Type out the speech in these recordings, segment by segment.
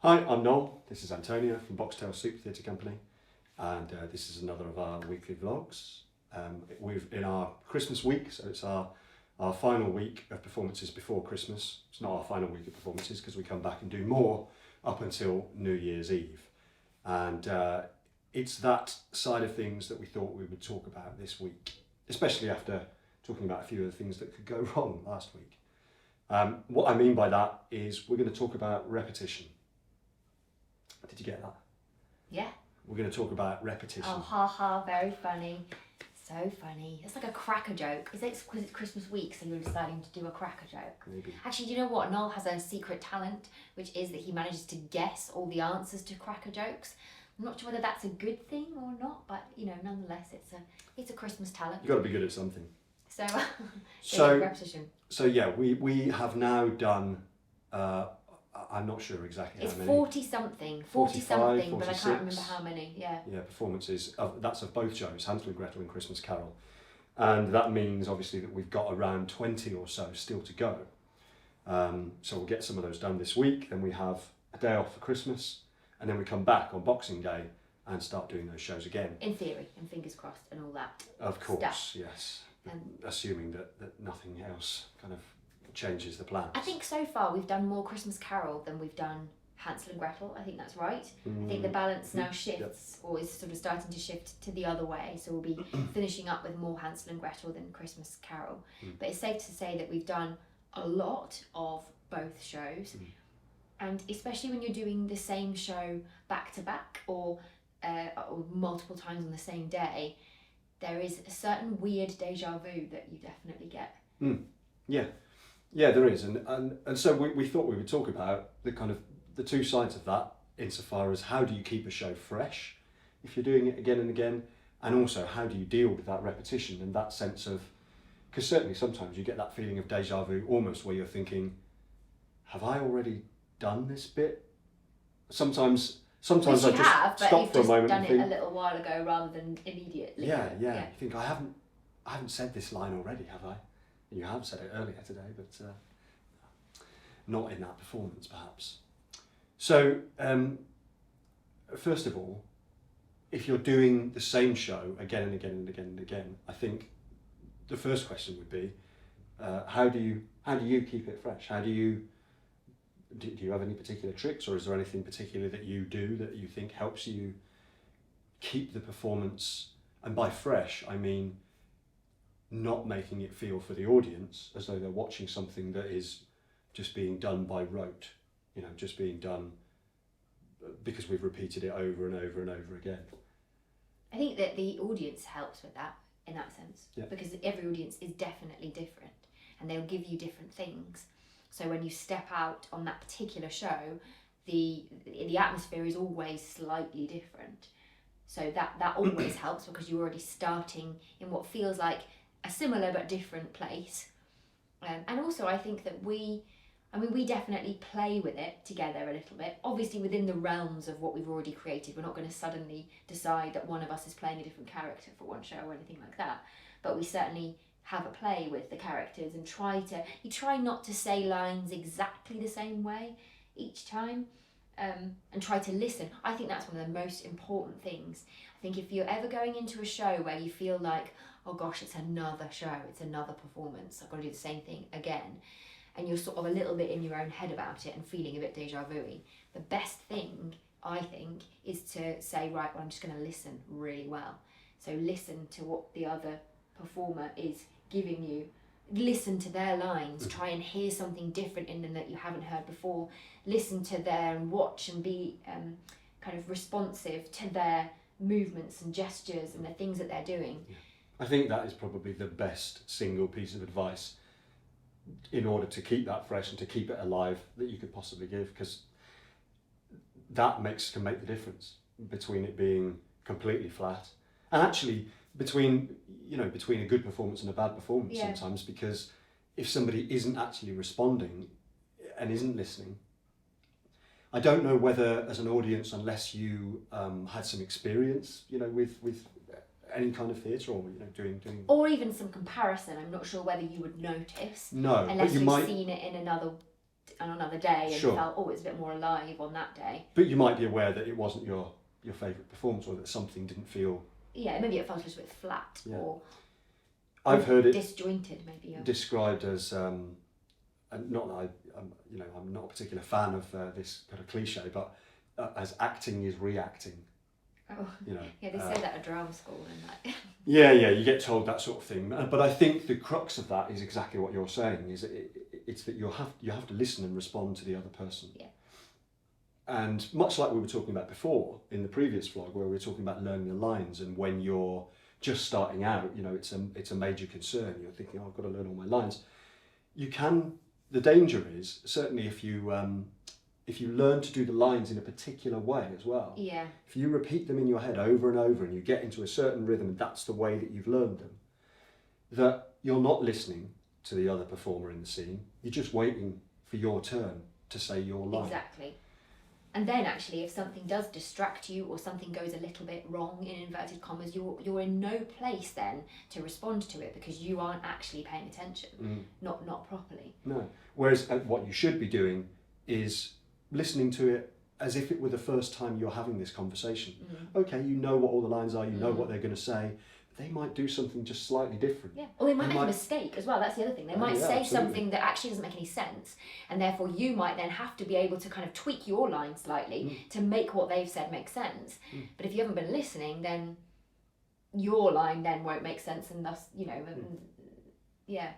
Hi, I'm Noel. This is Antonia from Boxtail Soup Theatre Company, and this is another of our weekly vlogs. We're in our Christmas week, so it's our final week of performances before Christmas. It's not our final week of performances because we come back and do more up until New Year's Eve. And it's that side of things that we thought we would talk about this week, especially after talking about a few of the things that could go wrong last week. What I mean by that is we're going to talk about repetition. Did you get that? Yeah. We're going to talk about repetition. Oh, ha ha, very funny. So funny. It's like a cracker joke. Is it because it's Christmas week, so you're deciding to do a cracker joke? Maybe. Actually, do you know what? Noel has a secret talent, which is that he manages to guess all the answers to cracker jokes. I'm not sure whether that's a good thing or not, but nonetheless, it's a Christmas talent. You've got to be good at something. So repetition. So yeah, we have now done. I'm not sure exactly it's how many. 40 something, 40 something, 46, but I can't remember how many. Yeah. Yeah, performances. That's of both shows, Hansel Gretel and Christmas Carol, and that means obviously that we've got around 20 or so still to go. So we'll get some of those done this week. Then we have a day off for Christmas, and then we come back on Boxing Day and start doing those shows again. In theory, and fingers crossed, and all that. Of course, stuff. Yes. Assuming that nothing else kind of changes the plans. I think so far we've done more Christmas Carol than we've done Hansel and Gretel. I think that's right. I think the balance now shifts, or is sort of starting to shift to the other way. So we'll be finishing up with more Hansel and Gretel than Christmas Carol. But it's safe to say that we've done a lot of both shows. And especially when you're doing the same show back to back or multiple times on the same day, there is a certain weird deja vu that you definitely get. Yeah, there is, and so we thought we would talk about the kind of the two sides of that, insofar as how do you keep a show fresh if you're doing it again and again, and also how do you deal with that repetition and that sense of, because certainly sometimes you get that feeling of deja vu almost where you're thinking, have I already done this bit? Sometimes I just stop for a moment and think, done it a little while ago rather than immediately. Yeah. You think I haven't said this line already, have I? You have said it earlier today, but not in that performance, perhaps. So, first of all, if you're doing the same show again and again and again and again, I think the first question would be, how do you keep it fresh? Do you have any particular tricks, or is there anything particular that you do that you think helps you keep the performance? And by fresh, I mean not making it feel for the audience as though they're watching something that is just being done by rote, just being done because we've repeated it over and over and over again. I think that the audience helps with that, in that sense, yeah. Because every audience is definitely different and they'll give you different things. So when you step out on that particular show, the atmosphere is always slightly different. So that always helps because you're already starting in what feels like a similar but different place. And also I think that we definitely play with it together a little bit, obviously within the realms of what we've already created. We're not going to suddenly decide that one of us is playing a different character for one show or anything like that, but we certainly have a play with the characters and try not to say lines exactly the same way each time, and try to listen. I think that's one of the most important things. I think if you're ever going into a show where you feel like, oh gosh, it's another show, it's another performance, I've got to do the same thing again, and you're sort of a little bit in your own head about it and feeling a bit deja vu-y, the best thing, I think, is to say, right, well, I'm just going to listen really well. So listen to what the other performer is giving you, listen to their lines, try and hear something different in them that you haven't heard before, listen to their and watch and be kind of responsive to their movements and gestures and the things that they're doing. I think that is probably the best single piece of advice in order to keep that fresh and to keep it alive that you could possibly give, because that can make the difference between it being completely flat and actually between a good performance and a bad performance sometimes, because if somebody isn't actually responding and isn't listening, I don't know whether as an audience, unless you had some experience, with any kind of theatre or doing or even some comparison, I'm not sure whether you would notice. No, unless but you you've might seen it in another on another day and Sure. felt, oh, it's a bit more alive on that day. But you might be aware that it wasn't your favourite performance, or that something didn't feel... Yeah, maybe it felt a little bit flat or I've heard it disjointed, maybe. described as, and not that I'm not a particular fan of this kind of cliche, but as acting is reacting. Oh, you know. yeah, they say that at drama school and that. Yeah, you get told that sort of thing. But I think the crux of that is exactly what you're saying. Is it's that you have to listen and respond to the other person. Yeah. And much like we were talking about before in the previous vlog, where we were talking about learning the lines, and when you're just starting out, it's a major concern. You're thinking, I've got to learn all my lines. The danger is, certainly if you learn to do the lines in a particular way as well. Yeah. If you repeat them in your head over and over and you get into a certain rhythm and that's the way that you've learned them, that you're not listening to the other performer in the scene. You're just waiting for your turn to say your line. Exactly. And then actually, if something does distract you or something goes a little bit wrong, in inverted commas, you're in no place then to respond to it because you aren't actually paying attention, not properly. No. Whereas what you should be doing is listening to it as if it were the first time you're having this conversation. Okay, you know what all the lines are, you know what they're going to say. They might do something just slightly different. Yeah, or they might make a mistake as well. That's the other thing. They might say absolutely. something that actually doesn't make any sense, and therefore you might then have to be able to kind of tweak your line slightly to make what they've said make sense. But if you haven't been listening, then your line then won't make sense, and thus, yeah.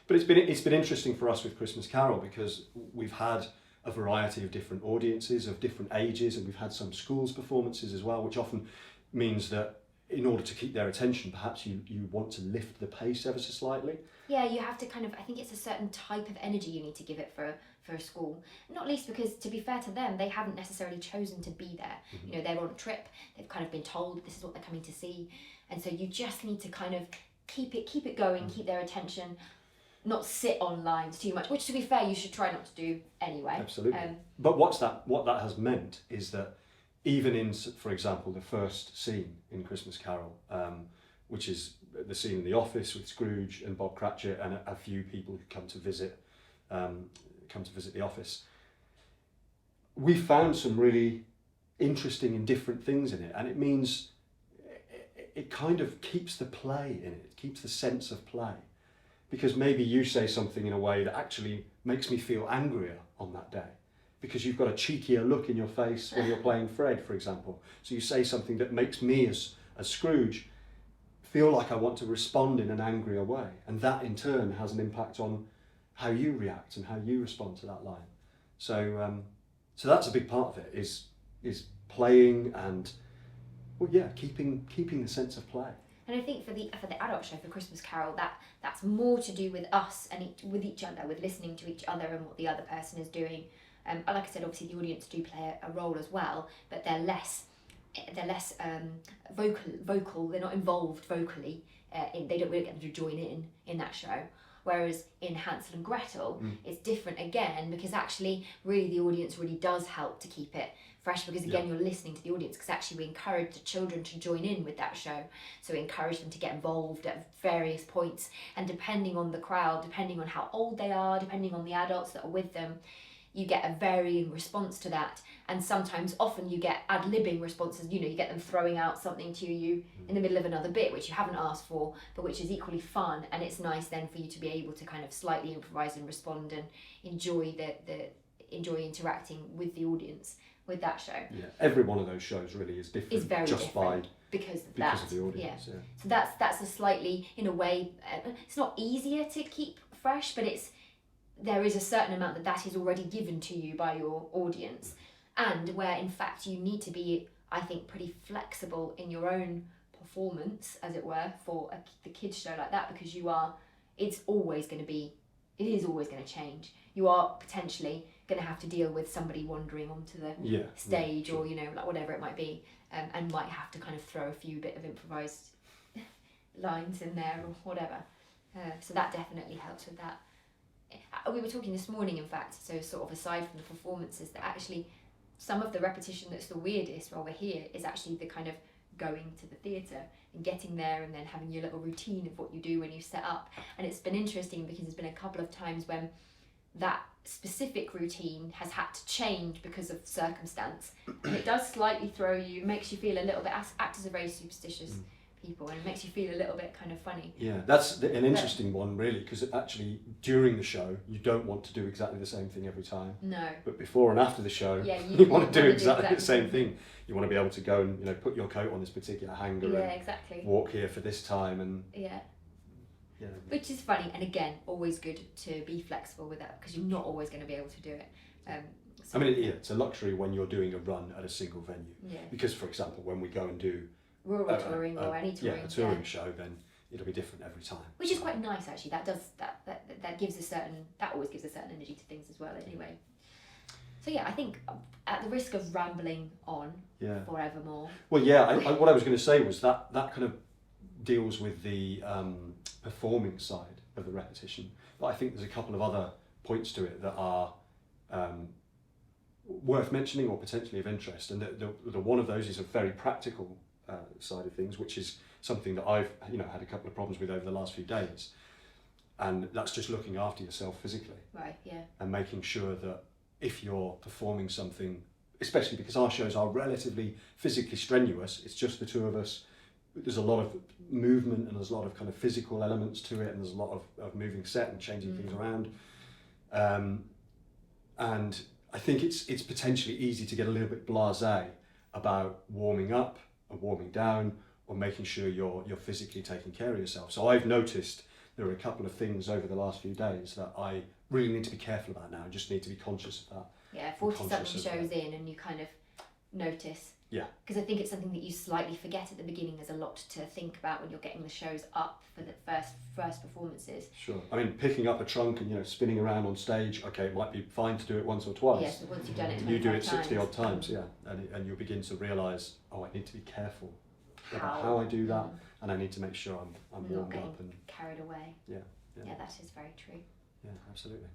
But it's been interesting for us with Christmas Carol because we've had a variety of different audiences of different ages, and we've had some schools performances as well, which often means that in order to keep their attention, perhaps you want to lift the pace ever so slightly. Yeah, you have to I think it's a certain type of energy you need to give it for a school. Not least because, to be fair to them, they haven't necessarily chosen to be there. They're on a trip, they've kind of been told this is what they're coming to see. And so you just need to kind of keep it going, keep their attention, not sit on lines too much, which, to be fair, you should try not to do anyway. Absolutely. But what that has meant is that even in, for example, the first scene in Christmas Carol, which is the scene in the office with Scrooge and Bob Cratchit and a few people who come to visit the office, we found some really interesting and different things in it, and it means it kind of keeps the play in it, keeps the sense of play. Because maybe you say something in a way that actually makes me feel angrier on that day, because you've got a cheekier look in your face when you're playing Fred, for example. So you say something that makes me, as Scrooge, feel like I want to respond in an angrier way. And that in turn has an impact on how you react and how you respond to that line. So that's a big part of it, is playing and, keeping the sense of play. And I think for the adult show, for Christmas Carol, that's more to do with us and with each other, with listening to each other and what the other person is doing. Like I said, obviously the audience do play a role as well, but they're less vocal. They're not involved vocally. They don't really get them to join in that show. Whereas in Hansel and Gretel, it's different again, because actually, really, the audience really does help to keep it fresh, because again, you're listening to the audience, because actually we encourage the children to join in with that show. So we encourage them to get involved at various points, and depending on the crowd, depending on how old they are, depending on the adults that are with them, you get a varying response to that. And sometimes, often you get ad-libbing responses, you get them throwing out something to you in the middle of another bit, which you haven't asked for, but which is equally fun. And it's nice then for you to be able to kind of slightly improvise and respond and enjoy enjoy interacting with the audience with that show. Yeah, every one of those shows really is different. It's very just different because of the audience. Yeah. So that's a slightly, in a way, it's not easier to keep fresh, but there is a certain amount that is already given to you by your audience, and where in fact you need to be, I think, pretty flexible in your own performance, as it were, for the kids show like that, because it is always going to change. You are potentially going to have to deal with somebody wandering onto the stage, or like whatever it might be, and might have to kind of throw a few bit of improvised lines in there or whatever. So that definitely helps with that. We were talking this morning, in fact, so sort of aside from the performances, that actually some of the repetition that's the weirdest while we're here is actually the kind of going to the theatre and getting there and then having your little routine of what you do when you set up. And it's been interesting because there's been a couple of times when that specific routine has had to change because of circumstance, and it does slightly throw you, makes you feel a little bit, actors are very superstitious people, and it makes you feel a little bit kind of funny. Yeah, that's an interesting one really, because actually during the show you don't want to do exactly the same thing every time. No. But before and after the show, Yeah, you want to do exactly the same thing. You want to be able to go and, you know, put your coat on this particular hanger Yeah, and exactly. walk here for this time, and Yeah. yeah. Which is funny, and again, always good to be flexible with that, because you're not always going to be able to do it. I mean, it's a luxury when you're doing a run at a single venue. Yeah. Because, for example, when we go and do rural touring or any touring, a touring show, then it'll be different every time. Which is quite nice, actually. That gives a certain, that always gives a certain energy to things as well. Anyway. So yeah, I think at the risk of rambling on forevermore. Well, yeah, what I was going to say was that kind of deals with the performing side of the repetition, but I think there's a couple of other points to it that are worth mentioning or potentially of interest, and the one of those is a very practical side of things, which is something that I've had a couple of problems with over the last few days, and that's just looking after yourself physically, right? Yeah. And making sure that if you're performing something, especially because our shows are relatively physically strenuous, it's just the two of us. There's a lot of movement and there's a lot of kind of physical elements to it, and there's a lot of moving set and changing things around. And I think it's potentially easy to get a little bit blasé about warming up and warming down, or making sure you're physically taking care of yourself. So I've noticed there are a couple of things over the last few days that I really need to be careful about now. I just need to be conscious of that. Yeah, 40-something shows in and you kind of notice. Yeah. Because I think it's something that you slightly forget at the beginning. There's a lot to think about when you're getting the shows up for the first performances. Sure. I mean, picking up a trunk and spinning around on stage, okay, it might be fine to do it once or twice. Yes, once you've done it 25 you do it times. 60 odd times, yeah. And you'll begin to realise, I need to be careful about how I do that, and I need to make sure I'm not warmed getting up and carried away. Yeah, that is very true. Yeah, absolutely.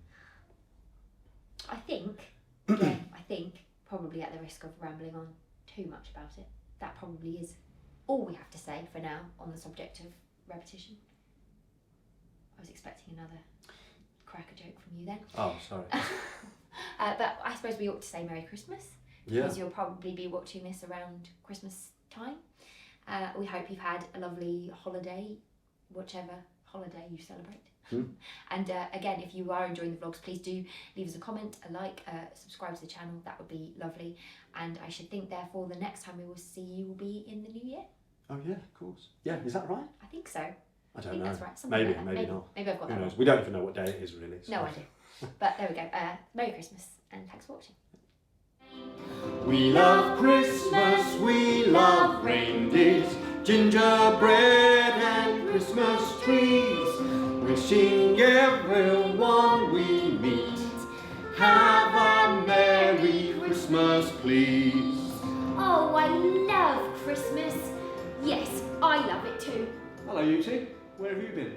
I think probably at the risk of rambling on too much about it, that probably is all we have to say for now on the subject of repetition. I was expecting another cracker joke from you then. Oh, sorry. But I suppose we ought to say Merry Christmas, because you'll probably be watching this around Christmas time. We hope you've had a lovely holiday, whichever holiday you celebrate. And again, if you are enjoying the vlogs, please do leave us a comment, a like, subscribe to the channel. That would be lovely. And I should think, therefore, the next time we will see you will be in the new year. Oh yeah, of course. Yeah, is that right? I think so. I don't know. That's right. Maybe, like that. maybe not. Maybe I've got Who that knows? wrong. We don't even know what day it is really. So. No idea. But there we go. Merry Christmas, and thanks for watching. We love Christmas, we love reindeers, gingerbread and Christmas trees. Wishing everyone we meet, have a Merry Christmas, please. Oh, I love Christmas. Yes, I love it too. Hello, you two. Where have you been?